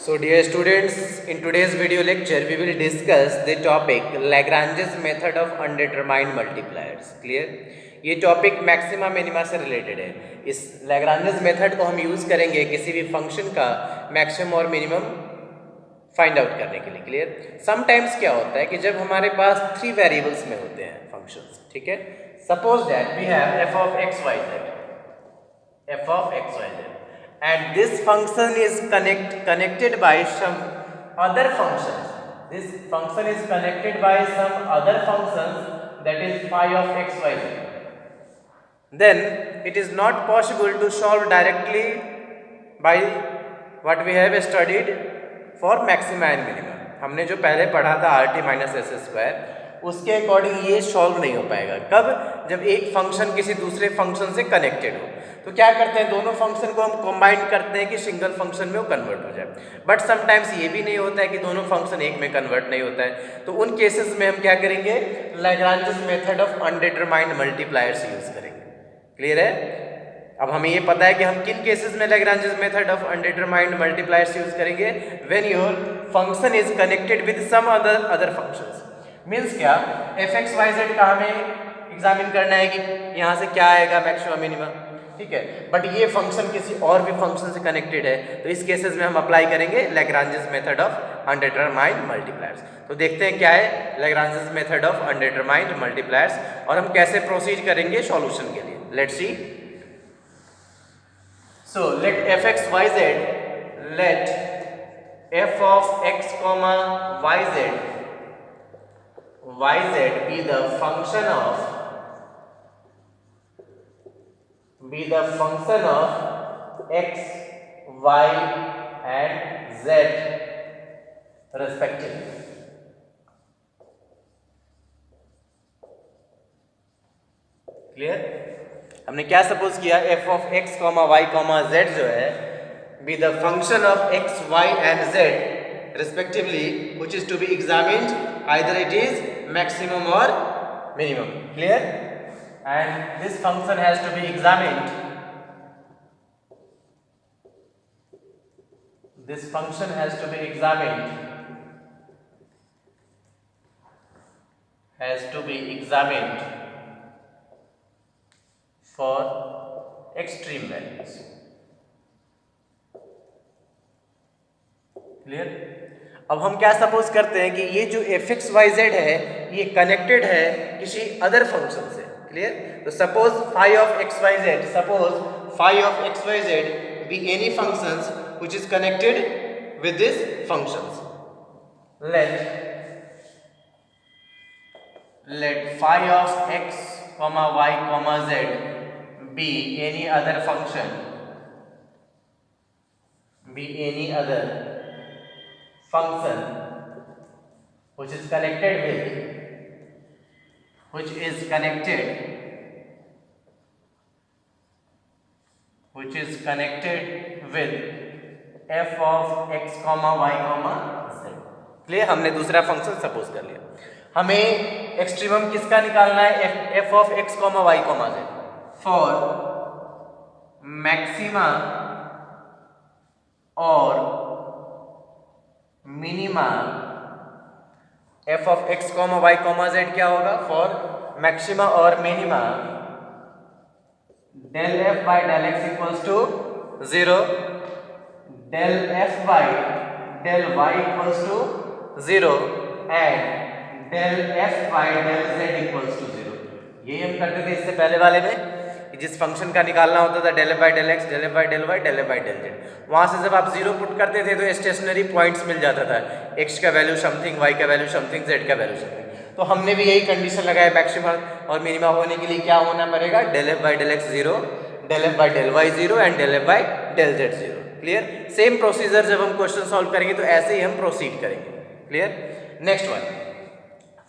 So dear students, in today's video lecture we will discuss the topic Lagrange's method of undetermined multipliers. Clear? ये topic maxima minima से related है. इस Lagrange's method को हम use करेंगे किसी भी फंक्शन का मैक्सिमम और मिनिमम फाइंड आउट करने के लिए. क्लियर? समटाइम्स क्या होता है कि जब हमारे पास 3 वेरिएबल्स में होते हैं फंक्शंस, ठीक है. Suppose that we have f of x y z and this function is connected by some other functions. This function is connected by some other functions, that is phi of x y z. Then it is not possible to solve directly by what we have studied for maxima and minima. हमने जो पहले पढ़ा था RT minus S square, उसके according ये solve नहीं हो पाएगा. कब? जब एक फंक्शन किसी दूसरे फंक्शन से कनेक्टेड हो. तो क्या करते हैं, दोनों फंक्शन को हम कंबाइन करते हैं कि सिंगल फंक्शन में वो कन्वर्ट हो जाए. बट समटाइम्स ये भी नहीं होता है कि दोनों फंक्शन एक में कन्वर्ट नहीं होता है. तो उन केसेस में हम क्या करेंगे, Lagrange's method of undetermined multipliers use करेंगे. क्लियर है? अब हमें ये पता है कि हम किन केसेस में Lagrange's method of undetermined multipliers use करेंगे. When your function is connected with some other functions. Means क्या, एफ एक्स वाई जेड का हमें एग्जामिन करना है कि यहाँ से क्या आएगा मैक्सिमम मिनिमम, ठीक है. बट ये फंक्शन किसी और भी फंक्शन से कनेक्टेड है, तो इस केसेस में हम अप्लाई करेंगे Lagrange's method of undetermined multipliers. तो देखते हैं क्या है Lagrange's method of undetermined multipliers और हम कैसे प्रोसीड करेंगे सॉल्यूशन के लिए. Let's see. So let f x y z, let f of x comma y z be the function of x, y and z respectively. क्लियर? हमने क्या suppose किया, f of x, y, z जो है be the function of x, y and z respectively, which is to be examined either it is maximum or minimum. Clear? And this function has to be examined. This function has to be examined. For extreme values. Clear? अब हम क्या suppose करते हैं कि ये जो F x y z है ये कनेक्टेड है किसी अदर फंक्शन से. क्लियर? तो suppose phi of x y z, suppose phi of x y z be any functions which is connected with this functions. Let phi of x comma y comma z be any other function, be any other function which is connected with f of x comma y comma z. Clear? हमने दूसरा function suppose कर लिया. हमें extremum किसका निकालना है, f of x comma y comma z for maxima और minima. f of x comma y comma z क्या होगा, फॉर मैक्सिमा और minima del f by del x equals to 0, del f by del y equals to 0 and del f by del z equals to 0. यही हम करते थे इससे पहले वाले में, जिस फंक्शन का निकालना होता था del f by del x, del f by del y, del f by del z. वहां से जब आप 0 पुट करते थे तो स्टेशनरी पॉइंट्स मिल जाता था, x का वैल्यू समथिंग, y का वैल्यू समथिंग, z का वैल्यू समथिंग. तो हमने भी यही कंडीशन लगाया, मैक्सिमा और मिनिमा होने के लिए क्या होना पड़ेगा, del f by del x 0, del f by del y 0 and del f by del z 0. Clear? Same procedure जब हम क्वेश्चन सॉल्व करेंगे तो ऐसे ही हम प्रोसीड करेंगे. Clear? Next one,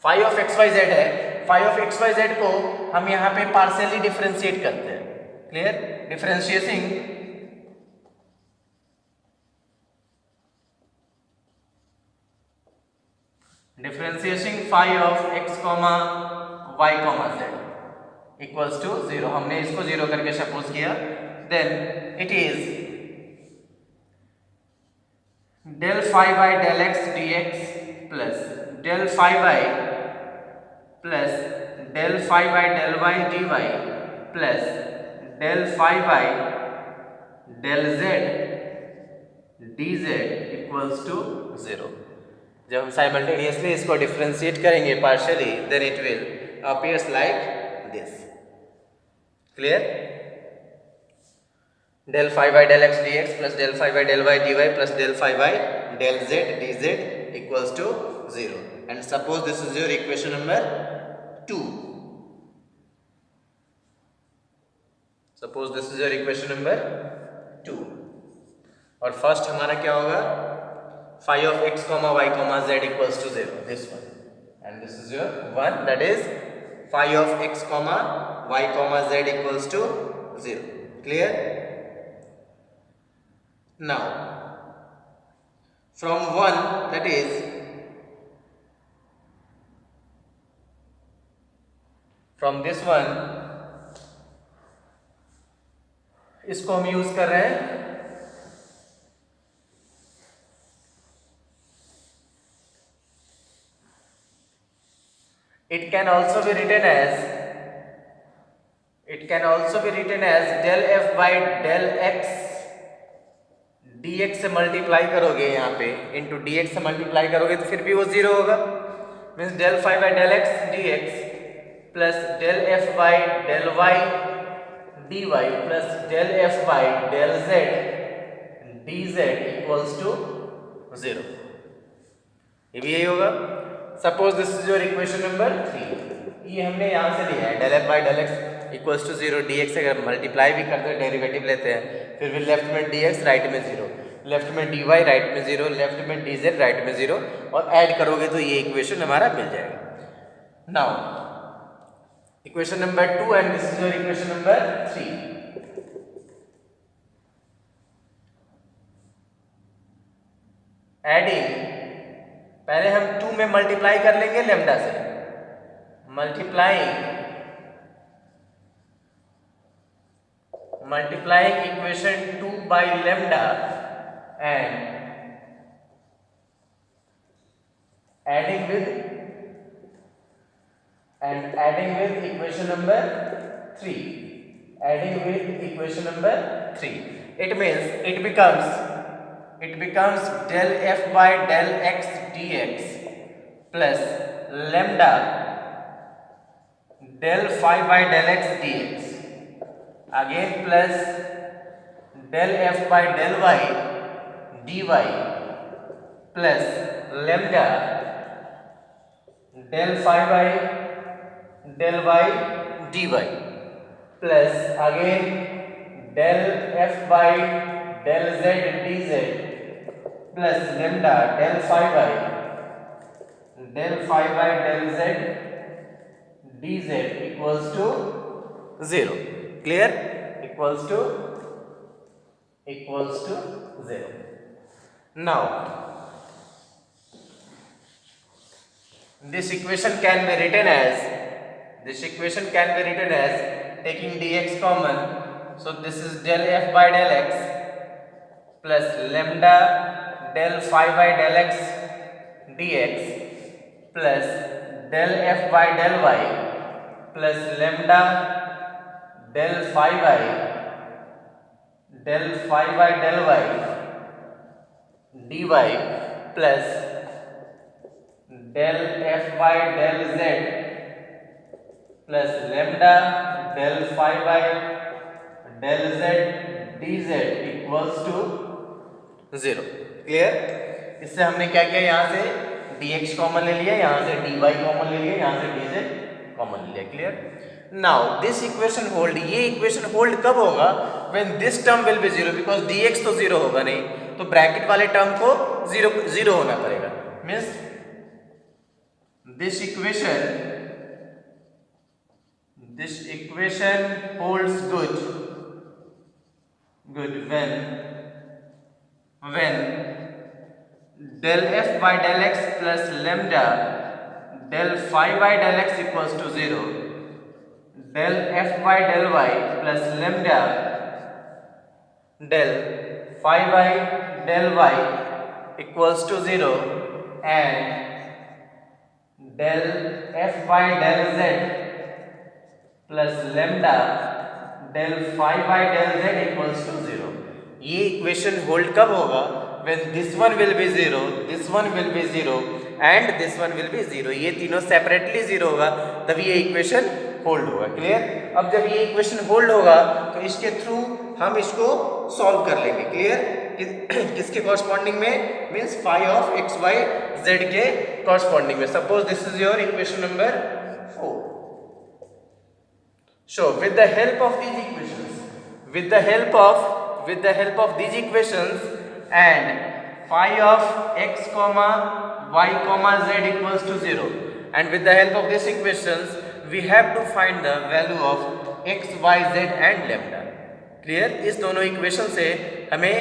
phi of x y z है. Phi of x y z को हम यहाँ पे पार्शियली डिफरेंशिएट करते हैं. Clear? Differentiating phi of x comma y comma z equals to 0. हमने इसको 0 करके सपोज किया. Then it is del phi by del x dx plus del phi by plus del phi by del y dy plus del phi by del z dz equals to 0। जब हम simultaneously इसको differentiate करेंगे partially, then it will appears like this. Clear? del phi by del x dx plus del phi by del y dy plus del phi by del z dz equals to 0, and suppose this is your equation number 2. Suppose this is your equation number 2, और first हमारा क्या होगा, phi of x comma y comma z equals to 0, this one, and this is your one, that is phi of x comma y comma z equals to 0. Clear? Now from 1, that is from this one, इसको हम use कर रहे हैं it can also be written as del f by del x dx से multiply करोगे, यहाँ पे into dx से मल्टीप्लाई करोगे तो फिर भी वो 0 होगा। Means del phi by del x dx plus del f by del y dy plus del f by del z dz equals to 0। ये भी यही होगा। Suppose this is your equation number 3। ये हमने यहाँ से लिया है del f by del x equals to 0, dx से अगर मल्टीप्लाई भी करते हैं, डेरिवेटिव लेते हैं, फिर भी लेफ्ट में dx राइट में 0, लेफ्ट में dy राइट में 0, लेफ्ट में dz राइट में 0, और ऐड करोगे तो ये इक्वेशन हमारा मिल जाएगा। Now equation number 2 and this is your equation number 3। Adding, पहले हम 2 में मल्टीप्लाई कर लेंगे लेमडा से, multiplying equation 2 by lambda and adding with equation number 3. It means it becomes del f by del x dx plus lambda del phi by del x dx again plus del f by del y dy plus lambda del phi by del y dy plus again del f by del z dz plus lambda del phi by del z dz equals to 0. Clear? Equals to 0. Now this equation can be written as taking dx common, so this is del f by del x plus lambda del phi by del x dx plus del f by del y plus lambda del phi by del y dy plus del f by del z plus lambda del phi by del z dz equals to 0. Clear? इससे हमने क्या किया, यहाँ से dx common ले लिया, यहाँ से dy कॉमन ले लिया, यहाँ से dz कॉमन ले लिया। Clear? Now this equation hold, ये इक्वेशन होल्ड कब होगा, when this term will be 0, because dx तो 0 होगा नहीं, तो ब्रैकेट वाले टर्म को 0 होना पड़ेगा। Means this equation holds good when del f by del x plus lambda del phi by del x equals to 0, del f by del y plus lambda del phi by del y equals to 0 and del f by del z plus lambda del phi by del z equals to 0. ये equation hold कब होगा? when this one will be 0, this one will be 0 and this one will be 0. ये तीनों separately 0 होगा तभी ये equation hold होगा. Clear? अब जब ये इक्वेशन होल्ड होगा तो इसके थ्रू हम इसको सॉल्व कर लेंगे. क्लियर? किसके कॉरस्पॉन्डिंग में? Means phi of x y z के कॉरस्पॉन्डिंग में. Suppose this is your equation number 4. So with the help of these equations, with the help of these equations and phi of x comma y comma z equals to 0, and with the help of these equations we have to find the value of x, y, z and lambda. Clear? इस दोनों equation से हमें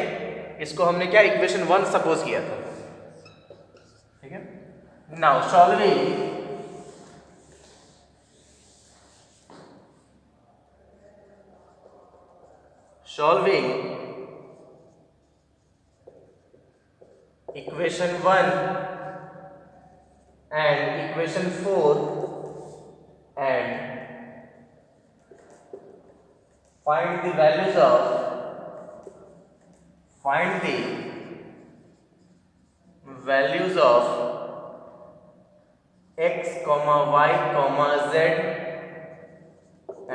इसको हमने क्या equation 1 suppose किया था. ठीक है. Now solving equation 1 and equation 4 and find the values of x, y, z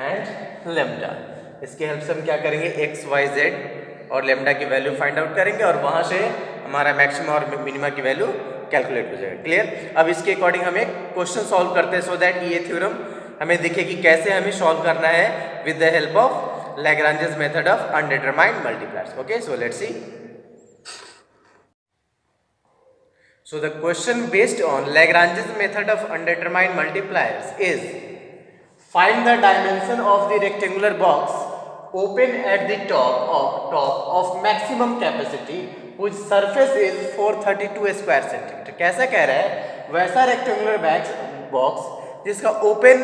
and lambda. इसके हेल्प से हम क्या करेंगे? x, y, z और lambda की वैल्यू फाइंड आउट करेंगे और वहां से हमारा मैक्सिमा और मिनिमा की वैल्यू कैलकुलेट हो जाएगा. क्लियर? अब इसके अकॉर्डिंग हम एक क्वेश्चन सॉल्व करते हैं सो दैट ये थ्योरम हमें दिखे कि कैसे हमें सॉल्व करना है with the help of Lagrange's method of undetermined multipliers. Okay, so let's see. So the question based on Lagrange's method of undetermined multipliers is find the dimension of the rectangular box open at the top of maximum capacity whose surface is 432 square centimeter. कैसा कह रहा है? वैसा rectangular box जिसका open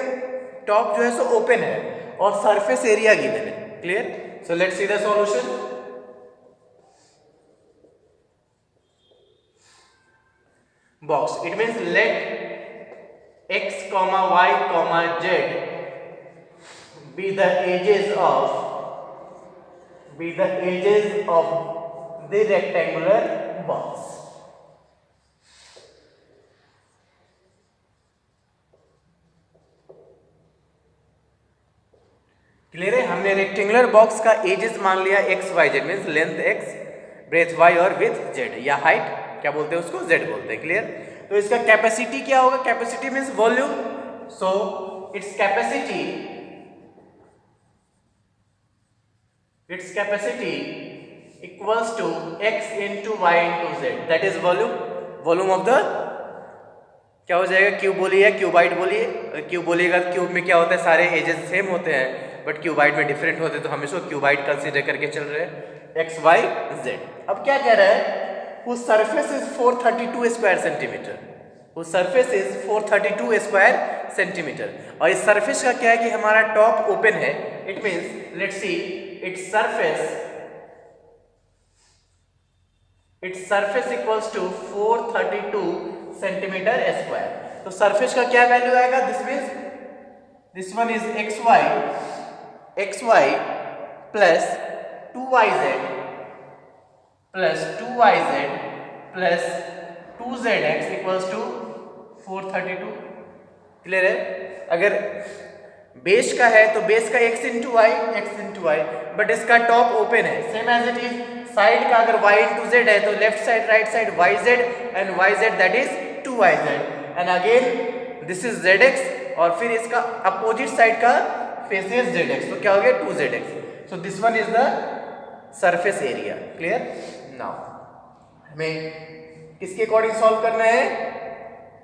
top जो है सो open है और सरफेस एरिया गिवन है. Clear? So let's see the solution. Box it means let x, y, z be the edges of the rectangular box. Clear है? हमने रेक्टेंगुलर बॉक्स का एजेस मान लिया x, y, z means length x, breadth y और width z या height क्या बोलते हैं उसको? z बोलते हैं. क्लियर? तो इसका कैपेसिटी क्या होगा? Capacity means volume. So its capacity equals to x into y into z, that is volume of the क्या हो जाएगा? क्यूब बोलिए, क्यूबाइड बोलिए. क्यूब बोलिएगा क्यूब में क्या होता है? सारे एजेस सेम होते हैं बट क्यूबाइड में डिफरेंट होते हैं तो हम इसको क्यूबाइड कंसीडर करके चल रहे हैं. x, y, z. अब क्या कह रहा है? whose surface is 432 square centimeter. whose surface is 432 square centimeter. और इस सरफेस का क्या है कि हमारा टॉप ओपन है. It means let's see its surface equals to 432 centimeter square. तो सरफेस का क्या वैल्यू आएगा? this one is xy plus 2yz plus 2yz plus 2zx equals to 432. Clear है? अगर बेस का है तो बेस का x इंटू वाई बट इसका टॉप ओपन है same as it is. Side का अगर y इंटू जेड है तो left side right side yz and yz that is 2yz and again this is zx और फिर इसका अपोजिट साइड का फेस इज zx तो क्या हो गया? 2zx. So this one is the surface area. Clear? Now हमें किसके अकॉर्डिंग सॉल्व करना है?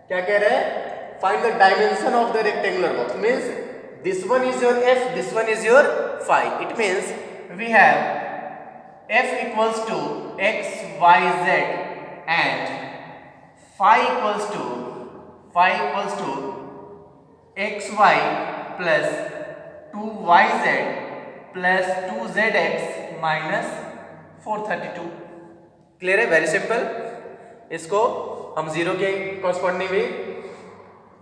क्या कह रहे हैं? Find the dimension of the rectangular box. Means this one is your f, this one is your phi. It means we have f equals to x, y, z and phi equals to xy plus 2yz plus 2zx minus 432. Clear है? Very simple. इसको हम 0 के corresponding भी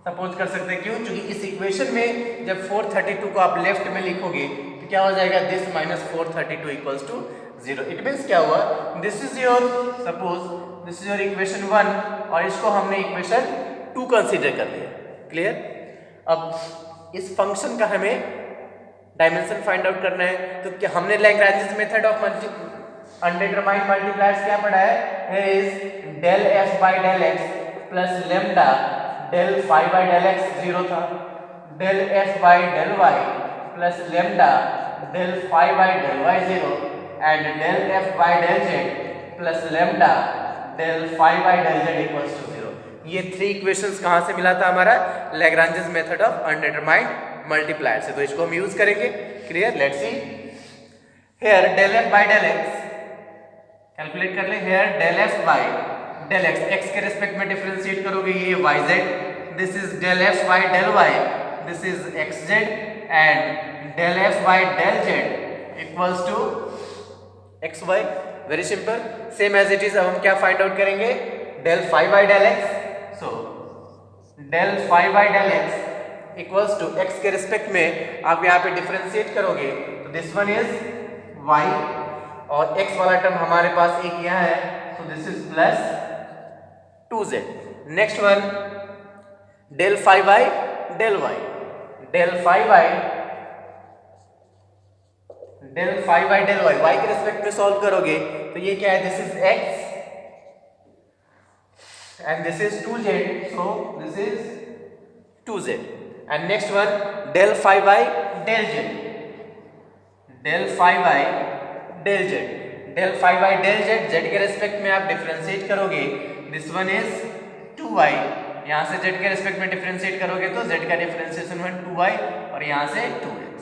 suppose कर सकते हैं। क्यों? क्योंकि इस इक्वेशन में जब 432 को आप लेफ्ट में लिखोगे तो क्या हो जाएगा, this minus 432 equals to 0। It means क्या हुआ, this is your, suppose this is your equation 1 और इसको हमने इक्वेशन 2 कंसीडर कर लिया। क्लियर? अब इस फंक्शन का हमें डायमेंशन फाइंड आउट करना है, तो क्या हमने Lagrange method of undetermined multipliers क्या पढ़ा है, here is del f by del x plus lambda del phi by del x 0 था, del f by del y plus lambda del phi by del y 0 and del f by del z plus lambda del phi by del z equals to 0। ये 3 equations कहाँ से मिला था हमारा, Lagrange method of undetermined multiplier से। तो इसको हम यूज करेंगे। Clear? Let's see here del f by del x calculate कर ले। here del f by del x, x के रिस्पेक्ट में डिफरेंशिएट करोगे ये yz, this is del f by del y, this is xz and del f by del z equals to xy। Very simple, same as it is. अब हम क्या find out करेंगे, del phi by del x, so del phi by del x equals to x के respect में आप यहाँ पे differentiate करोगे तो दिस वन इज y और x वाला टर्म हमारे पास एक यहाँ है, so this is plus 2z। Next one del phi by del y, del phi by del y, y के रिस्पेक्ट में सॉल्व करोगे तो ये क्या है, this is x and this is 2z, so this is 2z। and next one del phi by del z, del phi by del z, del phi by del z, z के respect में आप differentiate करोगे, this one is 2y, यहाँ से z के respect में differentiate करोगे तो z का डिफरेंशिएशन हुआ 2y और यहाँ से 2x।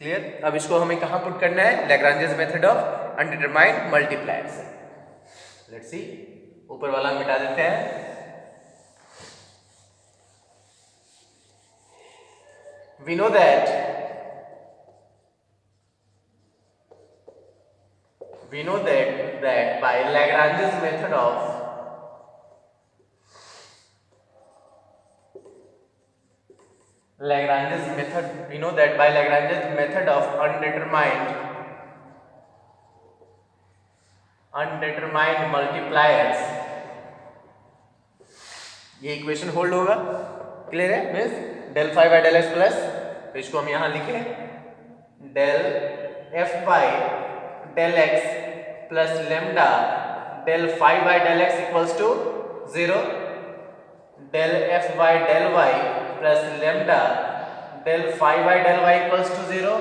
क्लियर? अब इसको हमें कहाँ पुट करना है, Lagrange method of undetermined multiplier से। लेट्स सी, ऊपर वाला मिटा देते हैं। We know that by Lagrange's method of we know that by Lagrange's method of undetermined multipliers ये इक्वेशन होल्ड होगा। क्लियर है? Means del phi by del x plus, तो इसको हम यहां लिखे del f by del x plus lambda del phi by del x equals to 0, del f by del y plus lambda del phi by del y equals to 0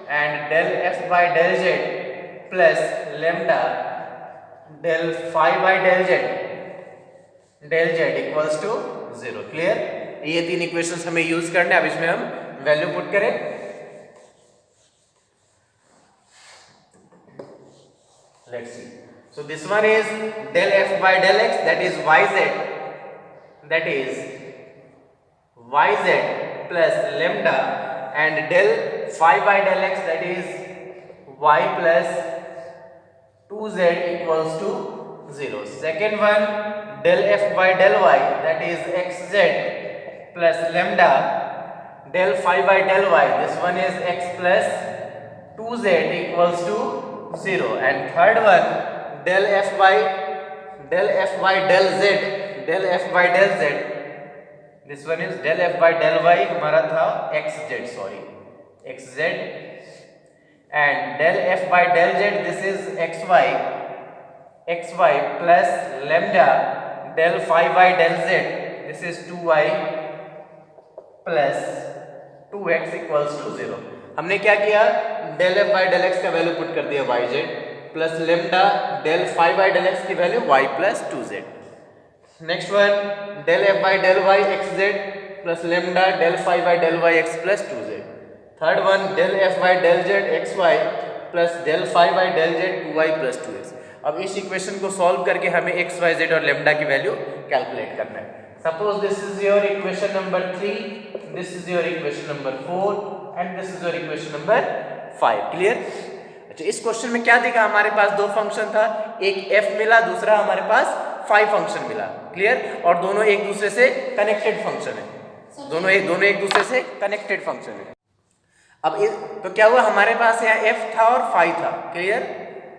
and del f by del z plus lambda del phi by del z equals to 0। Clear? ये 3 equations हमें use करने। अब इसमें हम value put करें। Let's see, so this one is del f by del x, that is yz plus lambda and del phi by del x, that is y plus 2z equals to 0। second one del f by del y, that is xz plus lambda del phi by del y, this one is x plus 2z equals to 0। and third one del f by del z, this one is del f by del y हमारा था xz and del f by del z, this is xy plus lambda del phi by del z, this is 2y plus 2x equals to 0। हमने क्या किया, del f by del x का value put कर दिया yz plus lambda del phi by del x की value y plus 2z। Next one del f by del y xz plus lambda del phi by del y x plus 2z। Third one del f by del z xy plus del phi by del z 2y plus 2x। अब इस equation को solve करके हमें x, y, z और lambda की value calculate करना है। Suppose this is your equation number 3, this is your equation number 4 and this is your equation number 5। Clear? अच्छा, इस क्वेश्चन में क्या दिखा, हमारे पास दो फंक्शन था, एक f मिला, दूसरा हमारे पास फाई फंक्शन मिला। क्लियर? और दोनों एक दूसरे से कनेक्टेड फंक्शन है, दोनों एक दूसरे से कनेक्टेड फंक्शन है। अब तो क्या हुआ, हमारे पास यहाँ एफ था और फाई था। क्लियर?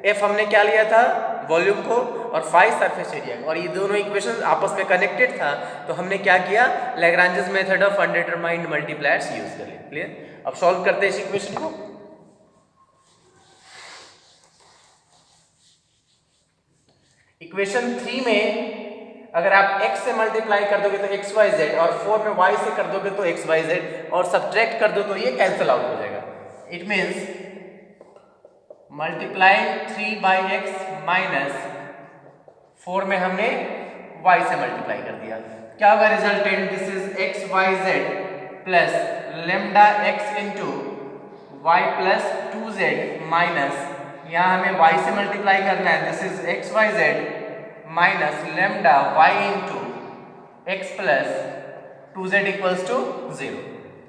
एफ हमने क्या लिया था, वॉल्यूम को, और फाई सरफेस एरिया, और ये दोनों इक्वेशन आपस में कनेक्टेड था, तो हमने क्या किया, Lagrange's method of undetermined multipliers use कर लिया। क्लियर? अब सॉल्व करते हैं इस इक्वेशन को। इक्वेशन 3 में अगर आप x से मल्टीप्लाई कर दोगे तो एक्स वाई जेड, और 4 में y से कर दोगे तो एक्स वाई जेड, और सब्ट्रैक्ट कर दो तो ये कैंसिल आउट हो जाएगा। It means multiplying 3 by x minus 4 में हमने y से मल्टीप्लाई कर दिया। क्या होगा resultant? This is x y z plus lambda x into y plus 2z minus, यहाँ हमें y से मल्टीप्लाई करना है, this is x y z minus lambda y into x plus 2z equals to 0।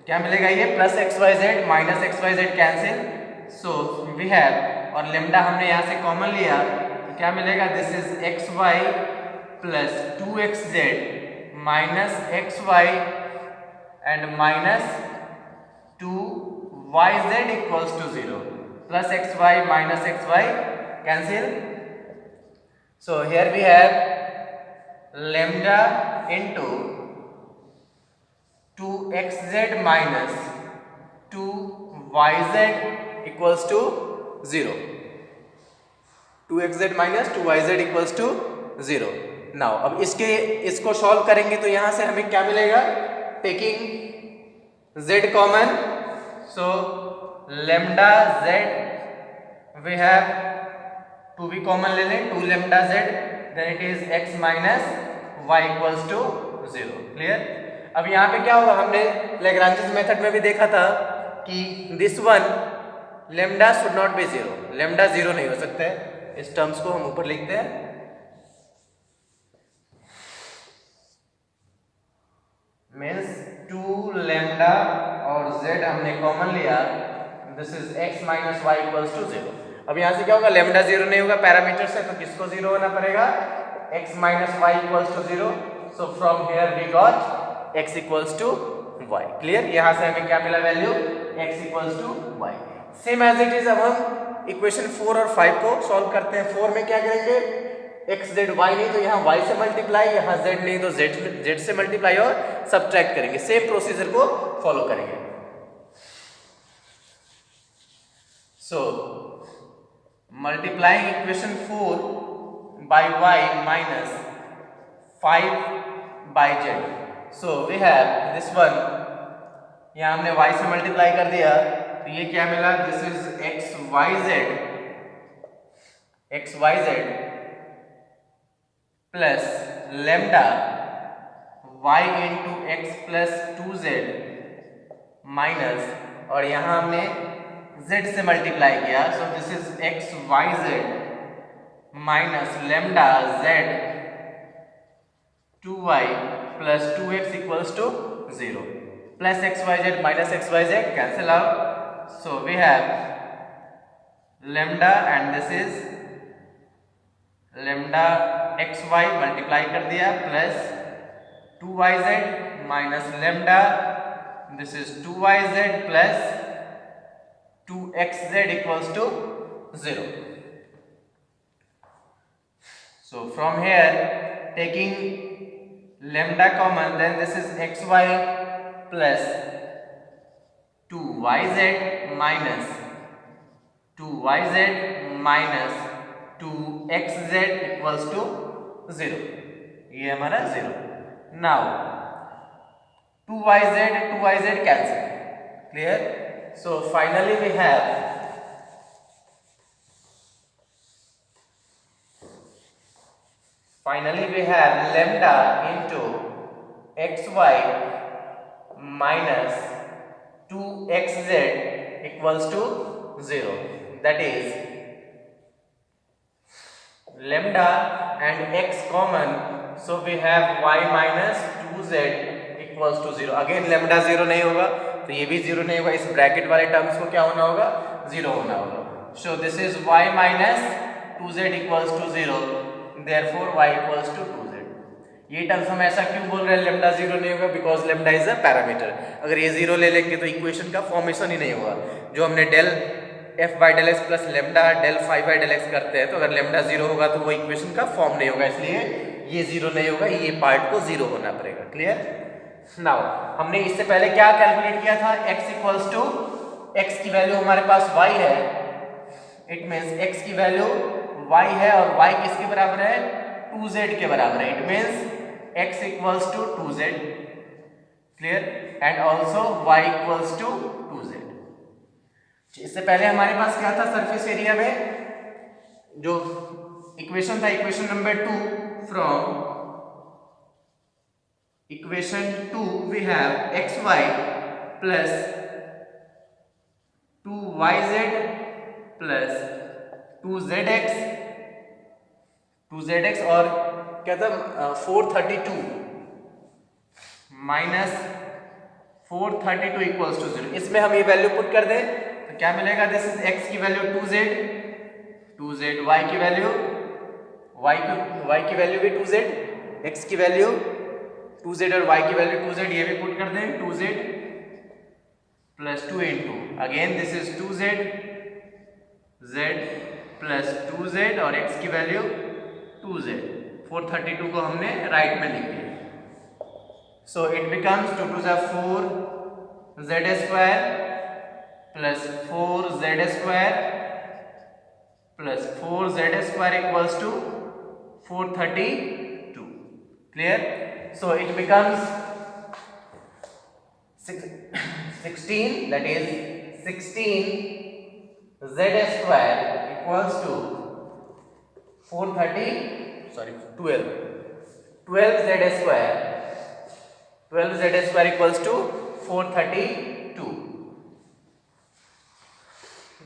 क्या मिलेगा? ये plus x y z minus x y z cancel, so we have, और lambda हमने यहाँ से कॉमन लिया, तो क्या मिलेगा? This is x y plus 2xz minus x y and minus 2yz equals to 0, plus x y minus x y cancel. So here we have lambda into 2xz minus 2yz equals to 0. 2xz minus 2yz equals to 0. Now अब इसको solve करेंगे तो यहाँ से हमें क्या मिलेगा? Taking z common, so lambda z we have 2 भी कॉमन ले लें, 2 lambda z, then it is x minus y equals to 0। Clear? अब यहाँ पे क्या होगा, हमने लैग्रांजेस मेथड में भी देखा था कि this one lambda should not be 0, lambda 0 नहीं हो सकता है। इस टर्म्स को हम ऊपर लिखते हैं, मीन्स 2 lambda और z हमने कॉमन लिया, this is x minus y equals to 0। अब यहाँ से क्या होगा, लेमडा 0 नहीं होगा पैरामीटर से, तो किसको 0 होना पड़ेगा? x minus y equals to 0। So from here we got x equals to y। Clear? यहाँ से हमें क्या मिला value? x equals to y। Same as it is अब हम इक्वेशन 4 और 5 को सॉल्व करते हैं। 4 में क्या करेंगे, x z y नहीं तो यहाँ y से मल्टीप्लाई, यहाँ z नहीं तो z से मल्टीप्लाई और सब्ट्रैक्ट करेंगे। सेम प्रोसीजर को फॉलो करेंगे। सो multiplying equation 4 by y minus 5 by z, so we have this one, यहाँ हमने y से मल्टीप्लाई कर दिया तो ये क्या मिला? This is x y z plus lambda y into x plus 2z minus, और यहाँ हमने z से मल्टीप्लाई किया, so this is x y z minus lambda z 2y plus 2x equals to 0, plus x y z minus x y z cancel out, so we have lambda and this is lambda x y multiply कर दिया plus 2yz minus lambda, this is 2yz plus 2xz equals to 0. So from here taking lambda common, then this is xy plus 2yz minus 2xz equals to 0. ये हमारा 0। Now 2yz cancel। Clear? So finally we have lambda into xy minus 2xz equals to 0, that is lambda and x common, so we have y minus 2z equals to 0। Again lambda 0 नहीं होगा तो ये भी 0 नहीं होगा, इस bracket वाले terms को क्या होना होगा? 0 होना होगा। So this is y minus 2z equals to 0, therefore y equals to 2z। ये टर्म्स हम ऐसा क्यों बोल रहे हैं लेमडा 0 नहीं होगा? Because lambda is a parameter. अगर ये 0 ले लेंगे तो इक्वेशन का फॉर्मेशन ही नहीं होगा। जो हमने del f by del x plus lambda del five by del x करते हैं, तो अगर लेमडा 0 होगा तो वो इक्वेशन का फॉर्म नहीं होगा, इसलिए ये 0 नहीं होगा, ये पार्ट को 0 होना पड़ेगा। क्लियर? नाउ हमने इससे पहले क्या कैलकुलेट किया था? x इक्वल्स टू, x की वैल्यू हमारे पास y है, इट मीन्स x की वैल्यू y है और y किसके बराबर है? 2z के बराबर है। It means x equals to 2z। Clear? And also y equals to 2z। इससे पहले हमारे पास क्या था सरफेस एरिया में? जो इक्वेशन था, equation number 2, from equation 2 we have xy plus 2yz plus 2zx और क्या था 432 माइनस 432 इक्वल्स टू 0। इसमें हम ये वैल्यू पुट कर दें तो क्या मिलेगा? दिस इज x की वैल्यू 2z, y की वैल्यू भी 2z, x की वैल्यू 2z और y की वैल्यू 2z, ये भी पुट कर दें 2z plus 2 into again this is 2z z plus 2z और x की वैल्यू 2z। 432 को हमने राइट में लिख दिया। So it becomes 2 to 4z square plus 4z square plus 4z square equals to 432। Clear? So it becomes 16, that is 16z square equals to 12z square equals to 432.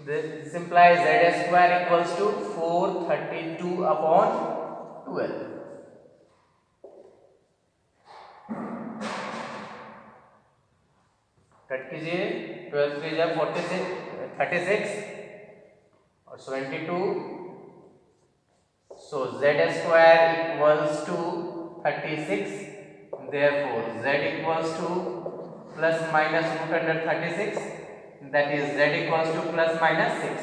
This implies z square equals to 432 upon 12. Cut कीजिए, 12 3 जा 36 और 72, सो z square equals to 36, therefore z equals to plus minus root under 36, that is z equals to plus minus 6।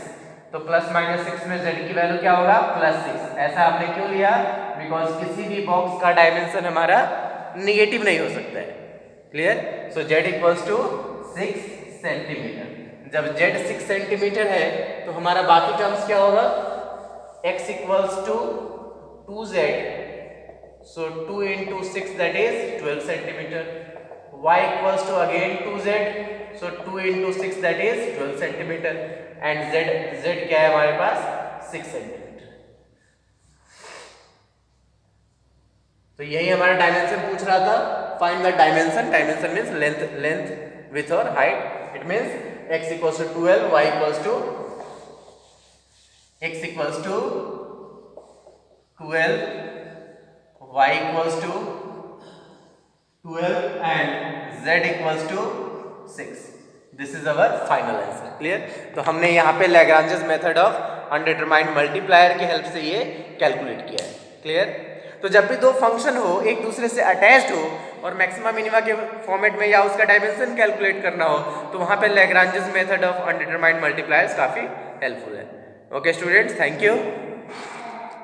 तो plus minus 6 में z की value क्या होगा? Plus 6। ऐसा आपने क्यों लिया? बिकॉज किसी भी बॉक्स का डायमेंशन हमारा निगेटिव नहीं हो सकता है। Clear? So z equals to 6 centimetre. जब z 6 सेंटीमीटर है तो हमारा बाकी टर्म्स क्या होगा? x equals to 2z, so 2 into 6 that is 12 centimetre. y equals to again 2z, so 2 into 6 that is 12 centimetre. And z क्या है हमारे पास? 6 सेंटीमीटर। तो यही हमारा डायमेंशन पूछ रहा था। Find the dimension. Dimension means length width or height. It means x equals to 12, y equals to 12, y equals to 12 and z equals to 6. This is our final answer. Clear? तो हमने यहाँ पे Lagrange's method of undetermined multiplier की help से ये calculate किया है। Clear? तो जब भी दो फंक्शन हो एक दूसरे से अटैच्ड हो और मैक्सिमा मिनिमा के फॉर्मेट में या उसका डायमेंशन कैलकुलेट करना हो तो वहाँ पे Lagrange's method of undetermined multipliers काफ़ी हेल्पफुल है। Okay students, thank you.